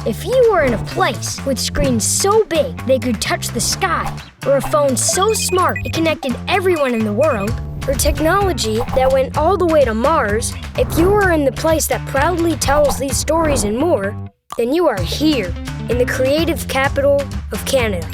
If you were in a place with screens so big they could touch the sky, or a phone so smart it connected everyone in the world, or technology that went all the way to Mars, if you were in the place that proudly tells these stories and more, then you are here, in the creative capital of Canada.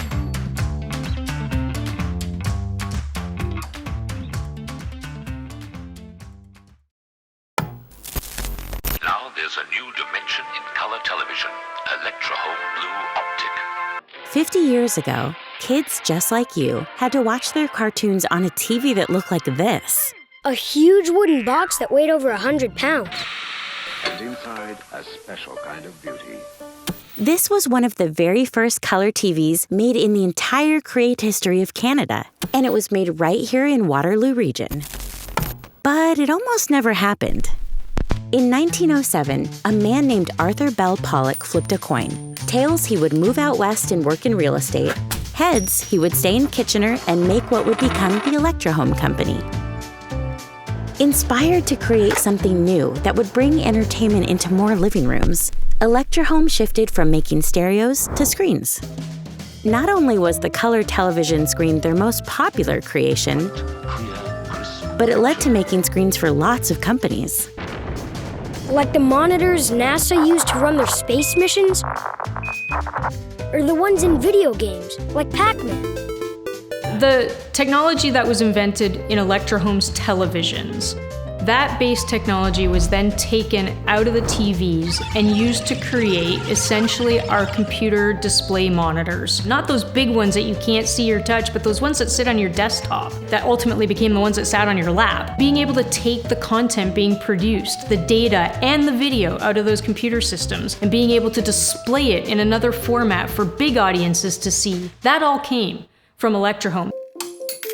Now there's a new dimension in color television, Electrohome Blue Optic. 50 years ago, kids just like you had to watch their cartoons on a TV that looked like this. A huge wooden box that weighed over 100 pounds. And inside, a special kind of beauty. This was one of the very first color TVs made in the entire create history of Canada, and it was made right here in Waterloo region. But it almost never happened. In 1907, a man named Arthur Bell Pollock flipped a coin. Tails, he would move out west and work in real estate. Heads, he would stay in Kitchener and make what would become the Electrohome Company. Inspired to create something new that would bring entertainment into more living rooms, Electrohome shifted from making stereos to screens. Not only was the color television screen their most popular creation, but it led to making screens for lots of companies. Like the monitors NASA used to run their space missions? Or the ones in video games, like Pac-Man? The technology that was invented in Electrohome's televisions, that base technology was then taken out of the TVs and used to create essentially our computer display monitors. Not those big ones that you can't see or touch, but those ones that sit on your desktop that ultimately became the ones that sat on your lap. Being able to take the content being produced, the data and the video out of those computer systems and being able to display it in another format for big audiences to see, that all came from Electrohome.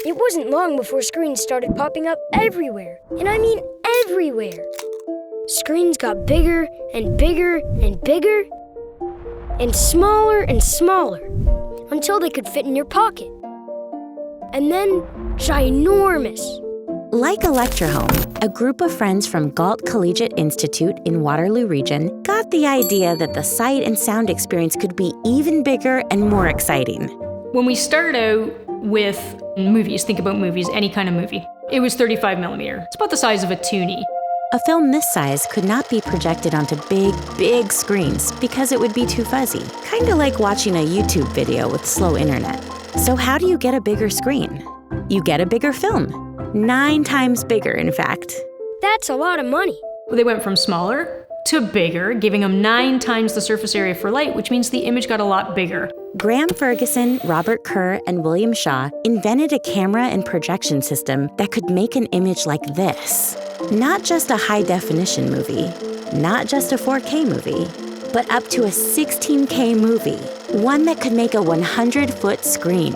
It wasn't long before screens started popping up everywhere. And I mean everywhere. Screens got bigger and bigger and bigger, and smaller, until they could fit in your pocket. And then, ginormous. Like Electrohome, a group of friends from Galt Collegiate Institute in Waterloo region got the idea that the sight and sound experience could be even bigger and more exciting. When we started out with movies, think about movies, any kind of movie, it was 35 millimeter. It's about the size of a toonie. A film this size could not be projected onto big screens because it would be too fuzzy, kind of like watching a YouTube video with slow internet. So how do you get a bigger screen? You get a bigger film. 9 times bigger, in fact. That's a lot of money. They went from smaller to bigger, giving them 9 times the surface area for light, which means the image got a lot bigger. Graham Ferguson, Robert Kerr, and William Shaw invented a camera and projection system that could make an image like this. Not just a high-definition movie, not just a 4K movie, but up to a 16K movie, one that could make a 100-foot screen.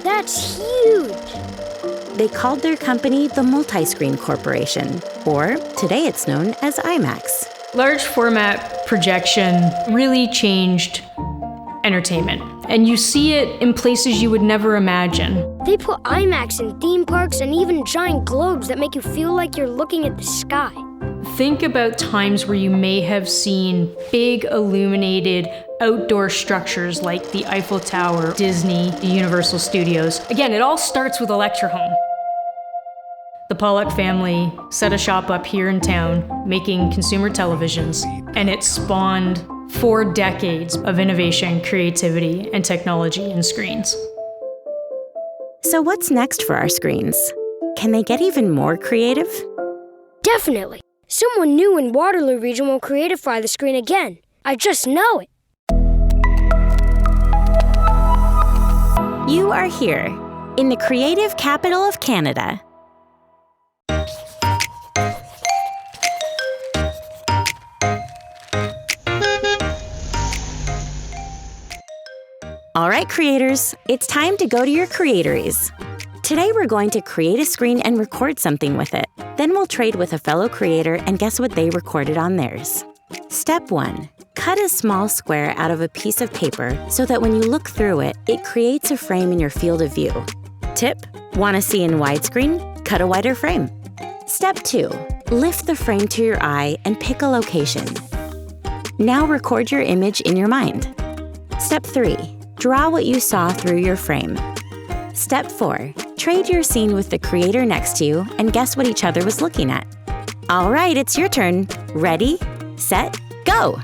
That's huge! They called their company the Multi-Screen Corporation, or today it's known as IMAX. Large format projection really changed entertainment, and you see it in places you would never imagine. They put IMAX in theme parks and even giant globes that make you feel like you're looking at the sky. Think about times where you may have seen big illuminated outdoor structures like the Eiffel Tower, Disney, the Universal Studios. Again, it all starts with Electrohome. The Pollock family set a shop up here in town making consumer televisions, and it spawned 4 decades of innovation, creativity, and technology in screens. So what's next for our screens? Can they get even more creative? Definitely. Someone new in Waterloo region will creatify the screen again. I just know it. You are here, in the creative capital of Canada. All right, creators, it's time to go to your creatories. Today we're going to create a screen and record something with it. Then we'll trade with a fellow creator and guess what they recorded on theirs. Step 1. Cut a small square out of a piece of paper so that when you look through it, it creates a frame in your field of view. Tip: want to see in widescreen? Cut a wider frame. Step 2. Lift the frame to your eye and pick a location. Now record your image in your mind. Step 3. Draw what you saw through your frame. Step 4. Trade your scene with the creator next to you and guess what each other was looking at. All right, it's your turn. Ready, set, go!